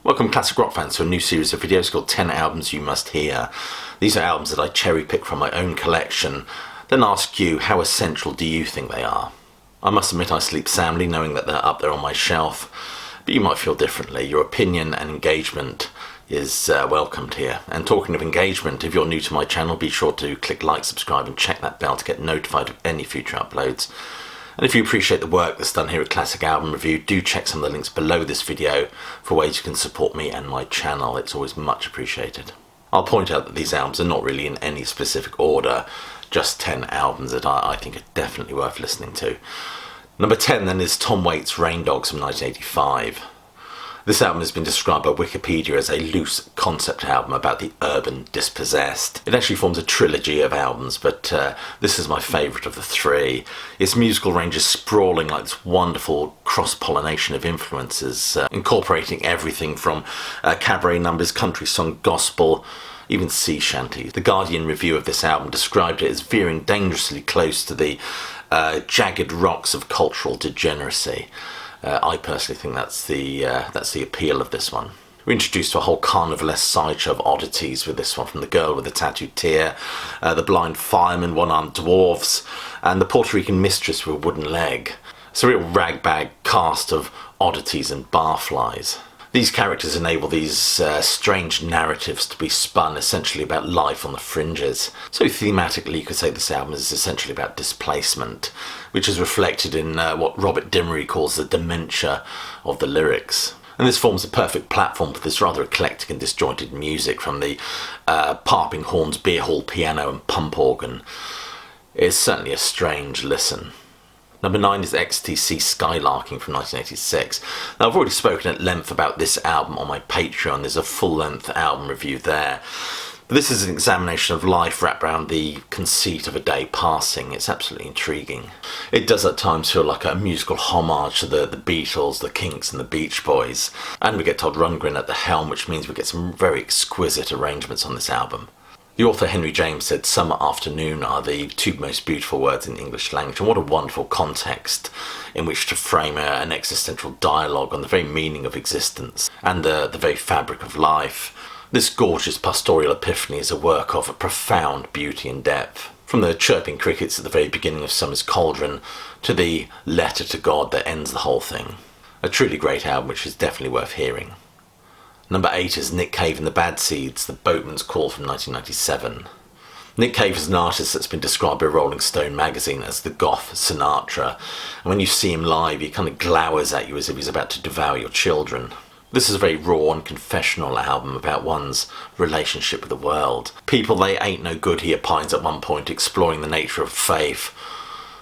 Welcome classic rock fans to a new series of videos called 10 Albums You Must Hear. These are albums that I cherry pick from my own collection, then ask you, how essential do you think they are? I must admit I sleep soundly knowing that they're up there on my shelf, but you might feel differently. Your opinion and engagement is welcomed here. And talking of engagement, if you're new to my channel, be sure to click like, subscribe and check that bell to get notified of any future uploads. And if you appreciate the work that's done here at Classic Album Review, do check some of the links below this video for ways you can support me and my channel. It's always much appreciated. I'll point out that these albums are not really in any specific order, just 10 albums that I think are definitely worth listening to. Number 10 then is Tom Waits' Rain Dogs from 1985. This album has been described by Wikipedia as a loose concept album about the urban dispossessed. It actually forms a trilogy of albums, but this is my favourite of the three. Its musical range is sprawling like this wonderful cross-pollination of influences, incorporating everything from cabaret numbers, country song, gospel, even sea shanties. The Guardian review of this album described it as veering dangerously close to the jagged rocks of cultural degeneracy. I personally think that's the appeal of this one. We're introduced to a whole carnivalesque sideshow of oddities with this one, from the girl with the tattooed tear, the blind fireman, one-armed dwarves, and the Puerto Rican mistress with a wooden leg. It's a real ragbag cast of oddities and barflies. These characters enable these strange narratives to be spun essentially about life on the fringes. So thematically you could say this album is essentially about displacement, which is reflected in what Robert Dimery calls the dementia of the lyrics. And this forms a perfect platform for this rather eclectic and disjointed music, from the parping horns, beer hall piano and pump organ. It's certainly a strange listen. Number 9 is XTC Skylarking from 1986. Now, I've already spoken at length about this album on my Patreon. There's a full-length album review there. But this is an examination of life wrapped around the conceit of a day passing. It's absolutely intriguing. It does at times feel like a musical homage to the Beatles, the Kinks and the Beach Boys. And we get Todd Rundgren at the helm, which means we get some very exquisite arrangements on this album. The author Henry James said summer afternoon are the two most beautiful words in the English language, and what a wonderful context in which to frame an existential dialogue on the very meaning of existence and the very fabric of life. This gorgeous pastoral epiphany is a work of profound beauty and depth. From the chirping crickets at the very beginning of Summer's Cauldron to the letter to God that ends the whole thing. A truly great album which is definitely worth hearing. Number 8 is Nick Cave and the Bad Seeds, The Boatman's Call from 1997. Nick Cave is an artist that's been described by Rolling Stone magazine as the goth Sinatra, and when you see him live he kind of glowers at you as if he's about to devour your children. This is a very raw and confessional album about one's relationship with the world. People they ain't no good, he opines at one point, exploring the nature of faith,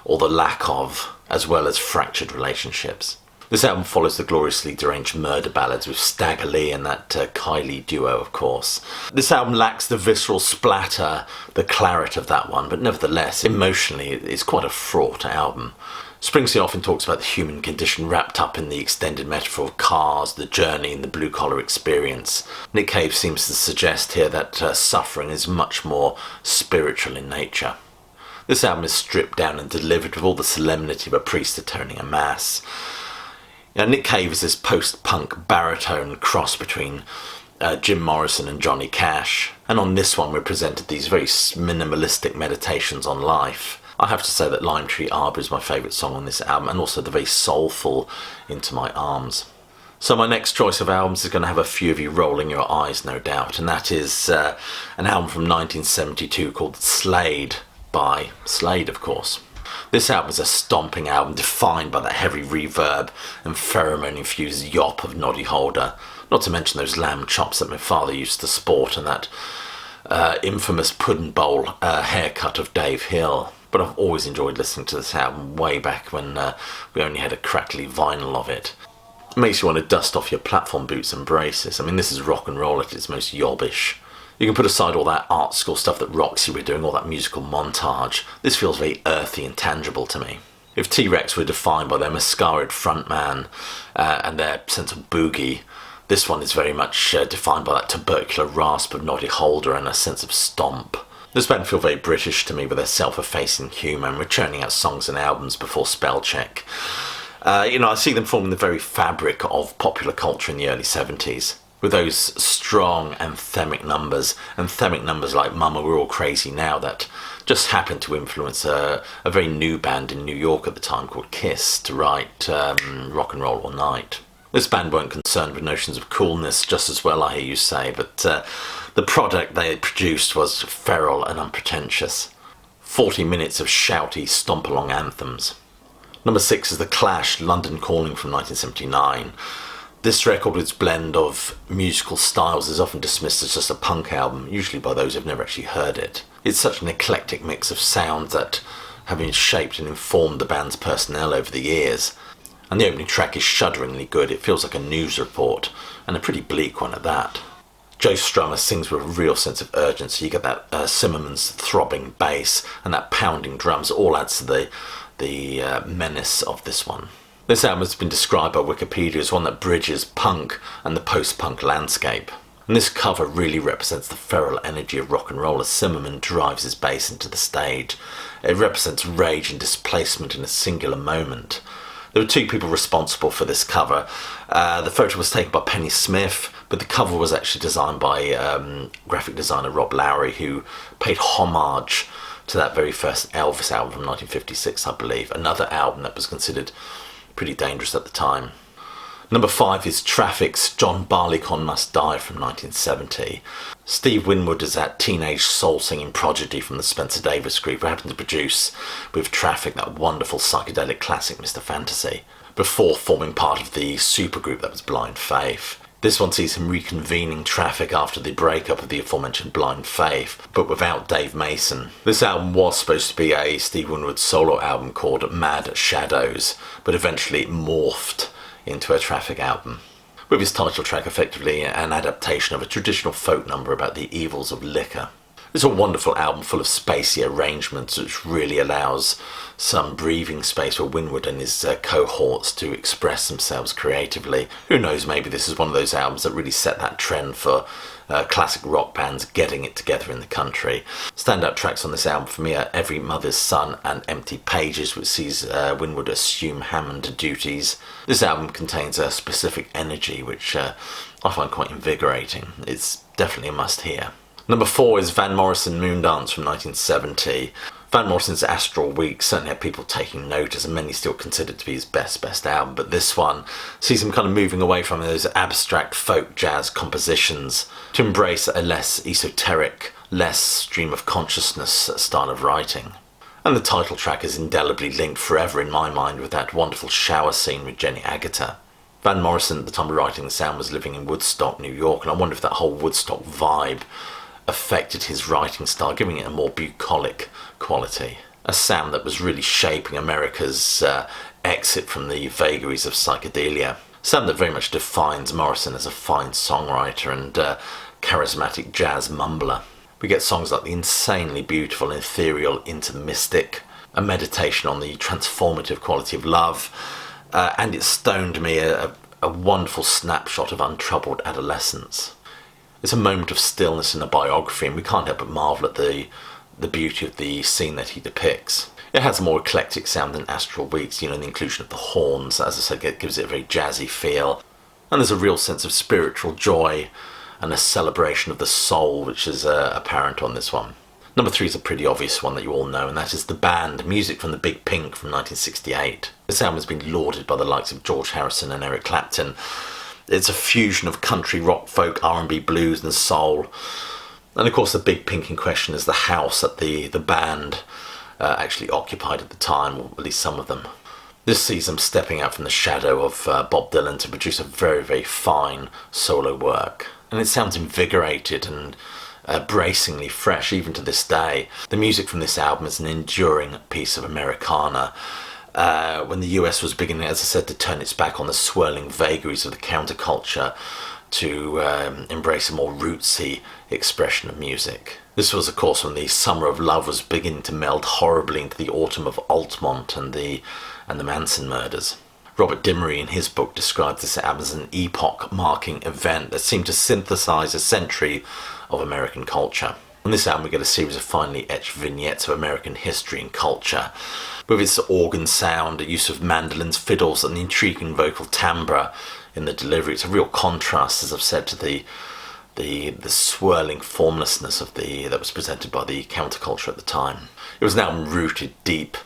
or the lack of, as well as fractured relationships. This album follows the gloriously deranged murder ballads with Stagger Lee and that Kylie duo, of course. This album lacks the visceral splatter, the claret of that one, but nevertheless, emotionally, it's quite a fraught album. Springsteen often talks about the human condition wrapped up in the extended metaphor of cars, the journey and the blue-collar experience. Nick Cave seems to suggest here that suffering is much more spiritual in nature. This album is stripped down and delivered with all the solemnity of a priest atoning a mass. Now, Nick Cave is this post-punk baritone cross between Jim Morrison and Johnny Cash, and on this one we're presented these very minimalistic meditations on life. I have to say that Lime Tree Arbor is my favourite song on this album, and also the very soulful Into My Arms. So my next choice of albums is going to have a few of you rolling your eyes, no doubt, and that is an album from 1972 called Slade, by Slade, of course. This album is a stomping album defined by that heavy reverb and pheromone-infused yop of Noddy Holder, not to mention those lamb chops that my father used to sport and that infamous pudding bowl haircut of Dave Hill. But I've always enjoyed listening to this album way back when we only had a crackly vinyl of it. It makes you want to dust off your platform boots and braces. I mean, this is rock and roll at its most yobbish. You can put aside all that art school stuff that Roxy were doing, all that musical montage. This feels very earthy and tangible to me. If T-Rex were defined by their mascaraed frontman and their sense of boogie, this one is very much defined by that tubercular rasp of Noddy Holder and a sense of stomp. This band feel very British to me with their self-effacing humour, and we're churning out songs and albums before spell check. I see them forming the very fabric of popular culture in the early 70s. with those strong anthemic numbers like Mama We're All Crazy Now, that just happened to influence a very new band in New York at the time called Kiss to write Rock and Roll All Night. This band weren't concerned with notions of coolness just as well, I hear you say, but the product they had produced was feral and unpretentious. 40 minutes of shouty, stomp-along anthems. Number 6 is The Clash, London Calling from 1979. This record, with its blend of musical styles, is often dismissed as just a punk album, usually by those who've never actually heard it. It's such an eclectic mix of sounds that have been shaped and informed the band's personnel over the years. And the opening track is shudderingly good. It feels like a news report, and a pretty bleak one at that. Joe Strummer sings with a real sense of urgency. You get that Zimmerman's throbbing bass and that pounding drums. All adds to the menace of this one. This album has been described by Wikipedia as one that bridges punk and the post-punk landscape. And this cover really represents the feral energy of rock and roll as Zimmerman drives his bass into the stage. It represents rage and displacement in a singular moment. There were 2 people responsible for this cover. The photo was taken by Penny Smith, but the cover was actually designed by graphic designer Rob Lowry, who paid homage to that very first Elvis album from 1956, I believe. Another album that was considered pretty dangerous at the time. Number 5 is Traffic's John Barleycorn Must Die from 1970. Steve Winwood is that teenage soul-singing prodigy from the Spencer Davis group who happened to produce with Traffic that wonderful psychedelic classic Mr. Fantasy, before forming part of the supergroup that was Blind Faith. This one sees him reconvening Traffic after the breakup of the aforementioned Blind Faith, but without Dave Mason. This album was supposed to be a Steve Winwood solo album called Mad Shadows, but eventually it morphed into a Traffic album, with his title track effectively an adaptation of a traditional folk number about the evils of liquor. It's a wonderful album full of spacey arrangements which really allows some breathing space for Winwood and his cohorts to express themselves creatively. Who knows, maybe this is one of those albums that really set that trend for classic rock bands getting it together in the country. Standout tracks on this album for me are Every Mother's Son and Empty Pages, which sees Winwood assume Hammond duties. This album contains a specific energy which I find quite invigorating. It's definitely a must-hear. Number 4 is Van Morrison Moondance from 1970. Van Morrison's Astral Week certainly had people taking notice, and many still consider it to be his best album, but this one sees him kind of moving away from those abstract folk jazz compositions to embrace a less esoteric, less stream of consciousness style of writing. And the title track is indelibly linked forever in my mind with that wonderful shower scene with Jenny Agutter. Van Morrison at the time of writing the sound was living in Woodstock, New York, and I wonder if that whole Woodstock vibe affected his writing style, giving it a more bucolic quality. A sound that was really shaping America's exit from the vagaries of psychedelia. Sound that very much defines Morrison as a fine songwriter and charismatic jazz mumbler. We get songs like the insanely beautiful and ethereal Into the Mystic, a meditation on the transformative quality of love, and It Stoned Me, a wonderful snapshot of untroubled adolescence. It's a moment of stillness in a biography, and we can't help but marvel at the beauty of the scene that he depicts. It has a more eclectic sound than Astral Weeks, the inclusion of the horns, as I said, gives it a very jazzy feel. And there's a real sense of spiritual joy and a celebration of the soul, which is apparent on this one. Number 3 is a pretty obvious one that you all know, and that is The Band, music from the Big Pink from 1968. This album has been lauded by the likes of George Harrison and Eric Clapton. It's a fusion of country, rock, folk, R&B, blues and soul. And of course the Big Pink in question is the house that the band actually occupied at the time, or at least some of them. This sees them stepping out from the shadow of Bob Dylan to produce a very, very fine solo work. And it sounds invigorated and bracingly fresh even to this day. The music from this album is an enduring piece of Americana. When the US was beginning, as I said, to turn its back on the swirling vagaries of the counterculture to embrace a more rootsy expression of music. This was, of course, when the summer of love was beginning to meld horribly into the autumn of Altamont and the Manson murders. Robert Dimery, in his book, described this album as an epoch-marking event that seemed to synthesize a century of American culture. On this album we get a series of finely etched vignettes of American history and culture, with its organ sound, the use of mandolins, fiddles and the intriguing vocal timbre in the delivery. It's a real contrast, as I've said, to the swirling formlessness of that was presented by the counterculture at the time. It was now rooted deep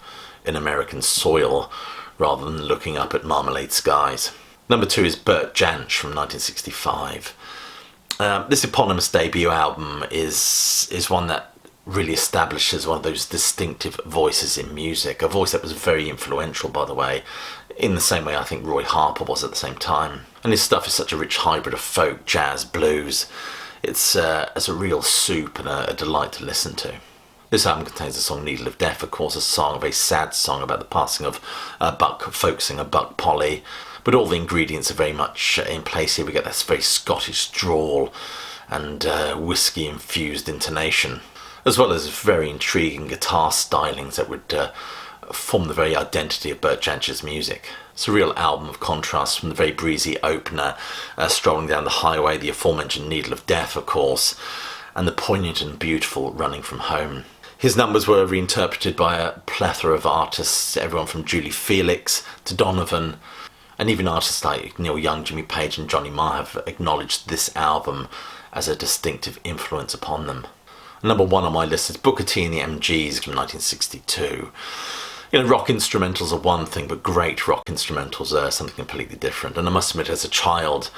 in American soil rather than looking up at marmalade skies. Number 2 is Bert Jansch from 1965. This eponymous debut album is one that really establishes one of those distinctive voices in music, a voice that was very influential, by the way, in the same way I think Roy Harper was at the same time. And his stuff is such a rich hybrid of folk, jazz, blues. It's a real soup and a delight to listen to. This album contains the song Needle of Death, of course, a very sad song about the passing of folk singer Buck Polly. But all the ingredients are very much in place here. We get this very Scottish drawl and whiskey-infused intonation, as well as very intriguing guitar stylings that would form the very identity of Bert Jansch's music. It's a real album of contrast, from the very breezy opener, strolling down the highway, the aforementioned Needle of Death, of course, and the poignant and beautiful Running from Home. His numbers were reinterpreted by a plethora of artists, everyone from Julie Felix to Donovan, and even artists like Neil Young, Jimmy Page and Johnny Marr have acknowledged this album as a distinctive influence upon them. Number 1 on my list is Booker T and the MGs from 1962. Rock instrumentals are one thing, but great rock instrumentals are something completely different. And I must admit, as a child,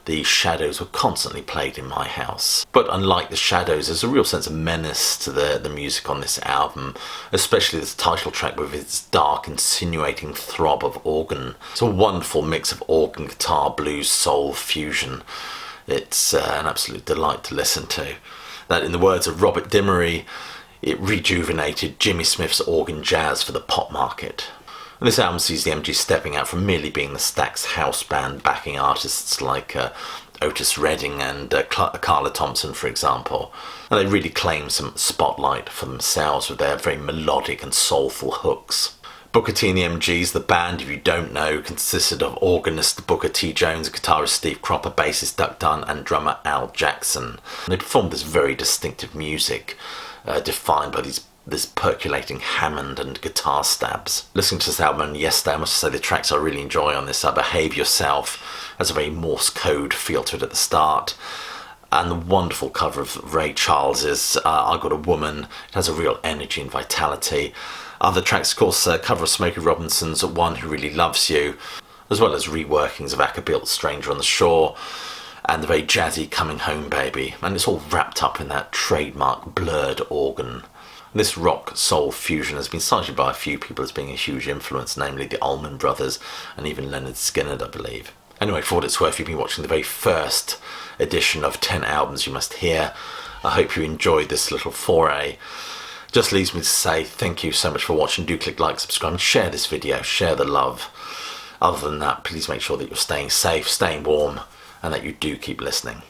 the Shadows were constantly played in my house. But unlike the Shadows, there's a real sense of menace to the music on this album, especially this title track with its dark, insinuating throb of organ. It's a wonderful mix of organ, guitar, blues, soul, fusion. It's an absolute delight to listen to. That, in the words of Robert Dimery, it rejuvenated Jimmy Smith's organ jazz for the pop market. And this album sees the MGs stepping out from merely being the Stax house band, backing artists like Otis Redding and Carla Thompson, for example. And they really claim some spotlight for themselves with their very melodic and soulful hooks. Booker T and the MGs, the band, if you don't know, consisted of organist Booker T. Jones, guitarist Steve Cropper, bassist Duck Dunn and drummer Al Jackson. And they performed this very distinctive music, defined by this percolating Hammond and guitar stabs. Listening to this album and yesterday, I must say the tracks I really enjoy on this are Behave Yourself, has a very Morse code feel to it at the start, and the wonderful cover of Ray Charles's I Got a Woman. It has a real energy and vitality. Other tracks, of course, cover of Smokey Robinson's One Who Really Loves You, as well as reworkings of Acapulco's Stranger on the Shore, and the very jazzy Coming Home Baby, and it's all wrapped up in that trademark blurred organ. This rock soul fusion has been cited by a few people as being a huge influence, namely the Allman Brothers and even Lynyrd Skynyrd, I believe. Anyway, for what it's worth, you've been watching the very first edition of 10 Albums You Must Hear. I hope you enjoyed this little foray. Just leaves me to say thank you so much for watching. Do click like, subscribe and share this video, share the love. Other than that, please make sure that you're staying safe, staying warm, and that you do keep listening.